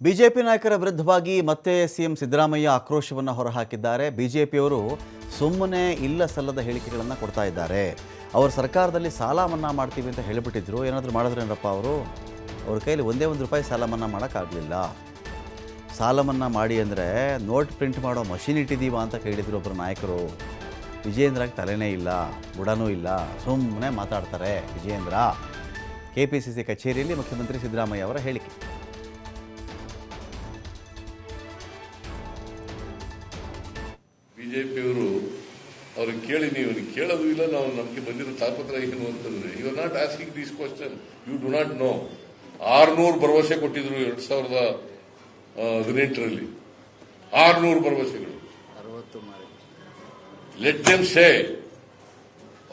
BJP ನಾಯಕರ ವಿರುದ್ಧವಾಗಿ ಮತ್ತೆ ಸಿಎಂ ಸಿದ್ದರಾಮಯ್ಯ ಆಕ್ರೋಶವನ್ನು ಹೊರಹಾಕಿದ್ದಾರೆ. ಬಿಜೆಪಿಯವರು ಸುಮ್ಮನೆ ಇಲ್ಲ ಸಲ್ಲದ ಹೇಳಿಕೆಗಳನ್ನು ಕೊಡ್ತಾ ಇದ್ದಾರೆ. ಅವರು ಸರ್ಕಾರದಲ್ಲಿ ಸಾಲ ಮನ್ನಾ ಮಾಡ್ತೀವಿ ಅಂತ ಹೇಳಿಬಿಟ್ಟಿದ್ರು. ಏನಾದರೂ ಮಾಡಿದ್ರೇನಪ್ಪ ಅವರು? ಅವ್ರ ಕೈಲಿ ಒಂದೇ ಒಂದು ರೂಪಾಯಿ ಸಾಲ ಮನ್ನಾ ಮಾಡೋಕ್ಕಾಗಲಿಲ್ಲ. ಸಾಲ ಮನ್ನಾ ಮಾಡಿ ಅಂದರೆ ನೋಟ್ ಪ್ರಿಂಟ್ ಮಾಡೋ ಮಷಿನ್ ಇಟ್ಟಿದ್ದೀವ ಅಂತ ಕೇಳಿದ್ರು ಒಬ್ಬರು ನಾಯಕರು. ವಿಜಯೇಂದ್ರಗೆ ತಲೆನೇ ಇಲ್ಲ, ಬುಡನೂ ಇಲ್ಲ, ಸುಮ್ಮನೆ ಮಾತಾಡ್ತಾರೆ ವಿಜಯೇಂದ್ರ. ಕೆಪಿಸಿಸಿ ಕಚೇರಿಯಲ್ಲಿ ಮುಖ್ಯಮಂತ್ರಿ ಸಿದ್ದರಾಮಯ್ಯ ಅವರ ಹೇಳಿಕೆ. ಬಿಜೆಪಿಯವರು ಅವ್ರಿಗೆ ಕೇಳಿ, ನೀವು ಕೇಳೋದು ಇಲ್ಲ, ನಾವು ನಮಗೆ ಬಂದಿರೋ ತಾಪತ್ರ ಏನು ಅಂತಂದ್ರೆ, you are not asking these question, you do not know. 600 ಭರವಸೆ ಕೊಟ್ಟಿದ್ರು 2018ರಲ್ಲಿ. 600 ಭರವಸೆಗಳು. Let them say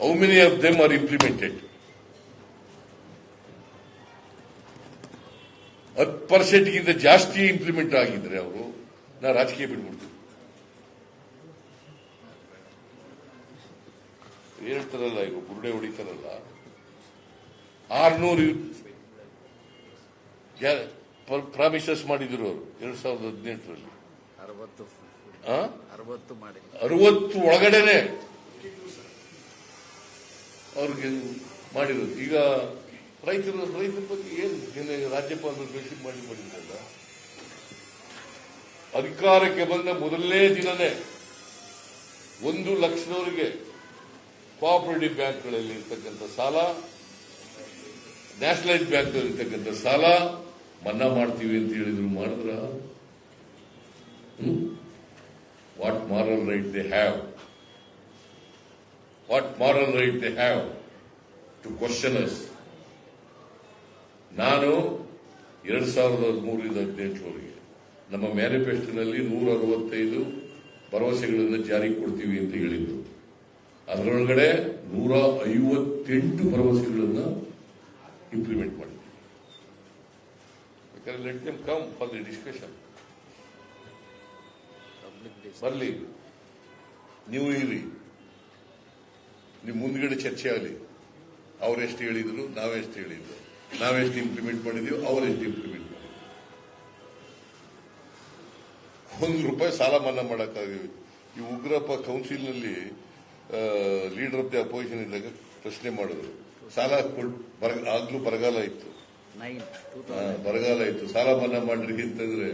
how many of them are implemented. 10% ಜಾಸ್ತಿ ಇಂಪ್ಲಿಮೆಂಟ್ ಆಗಿದ್ರೆ ಅವರು, ನಾ ರಾಜಕೀಯ ಬಿಟ್ಬಿಡ್ತೀನಿ. ಹೇಳ್ತಾರಲ್ಲ, ಈಗ ಬುರುಡೆ ಹೊಡಿತಾರಲ್ಲ, 600 ಪ್ರಾಮಿಸಸ್ ಮಾಡಿದ್ರು ಅವರು 2018ರಲ್ಲಿ. 60 ಒಳಗಡೆನೆ ಅವ್ರಿಗೆ ಮಾಡಿರೋದು. ಈಗ ರೈತರ ಬಗ್ಗೆ ಏನು ರಾಜ್ಯಪಾಲರು ಮೆಸೇಜ್ ಮಾಡಿದ್ರಲ್ಲ, ಅಧಿಕಾರಕ್ಕೆ ಬಂದ ಮೊದಲನೇ ದಿನನೇ 1 ಲಕ್ಷದವರೆಗೆ ಕೋಆಪರೇಟಿವ್ ಬ್ಯಾಂಕ್ಗಳಲ್ಲಿ ಇರ್ತಕ್ಕಂಥ ಸಾಲ, ನ್ಯಾಷನಲೈಸ್ ಬ್ಯಾಂಕ್ಗಳಲ್ಲಿ ಇರ್ತಕ್ಕಂಥ ಸಾಲ ಮನ್ನಾ ಮಾಡ್ತೀವಿ ಅಂತ ಹೇಳಿದ್ರು. ಮಾಡಿದ್ರ? What moral right they have? What moral right they have to question us? ನಾನು 2013ರಿಂದ 2018ವರೆಗೆ ನಮ್ಮ ಮ್ಯಾನಿಫೆಸ್ಟೋನಲ್ಲಿ 165 ಭರವಸೆಗಳನ್ನು ಜಾರಿಗೆ ಕೊಡ್ತೀವಿ ಅಂತ ಹೇಳಿದ್ರು. ಅದರೊಳಗಡೆ 158 ಭರವಸೆಗಳನ್ನು ಇಂಪ್ಲಿಮೆಂಟ್ ಮಾಡಿದ್ವಿ. ಬೇಕಾದ್ರೆ let them come for the discussion. ಬರಲಿ, ನೀವು ಇರಿ, ನೀವು ಮುಂದ್ಗಡೆ ಚರ್ಚೆ ಆಗಲಿ. ಅವರೆಷ್ಟು ಹೇಳಿದ್ರು, ನಾವೆಷ್ಟು ಹೇಳಿದ್ರು, ನಾವೆಷ್ಟು ಇಂಪ್ಲಿಮೆಂಟ್ ಮಾಡಿದೀವಿ, ಅವರೆಷ್ಟು ಇಂಪ್ಲಿಮೆಂಟ್ ಮಾಡಿದ್ವಿ. 1 ರೂಪಾಯಿ ಸಾಲ ಮನ್ನಾ ಮಾಡೋಕ್ಕಾಗಿವೆ. ಈ ಉಗ್ರಪ್ಪ ಕೌನ್ಸಿಲ್ನಲ್ಲಿ ಲೀಡರ್ ಆಫ್ ದಿ ಅಪೋಸಿಷನ್ ಇದ್ದಾಗ ಪ್ರಶ್ನೆ ಮಾಡಿದ್ರು. ಸಾಲ ಆಗ್ಲೂ ಬರಗಾಲ ಇತ್ತು, ಸಾಲ ಮನ್ನಾ ಮಾಡ್ರಿ ಅಂತಂದ್ರೆ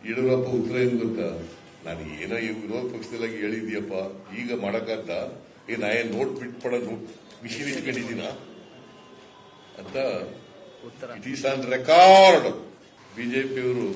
ಯಡಿಯೂರಪ್ಪ ಉತ್ತರ ಏನು ಗೊತ್ತಾ? ನಾನು ಏನೋ ವಿರೋಧ ಪಕ್ಷದಲ್ಲಾಗಿ ಹೇಳಿದ್ಯಪ್ಪ, ಈಗ ಮಾಡಕ್ಕಾಗ್ತ ನಾ ಏನ್ ನೋಟ್ ಬಿಟ್ ಪಡೋದು ಮಿಷಿನ್ ಇಟ್ಕೊಂಡಿದ್ದೀನ ಅಂತ. It is on record. ಬಿಜೆಪಿಯವರು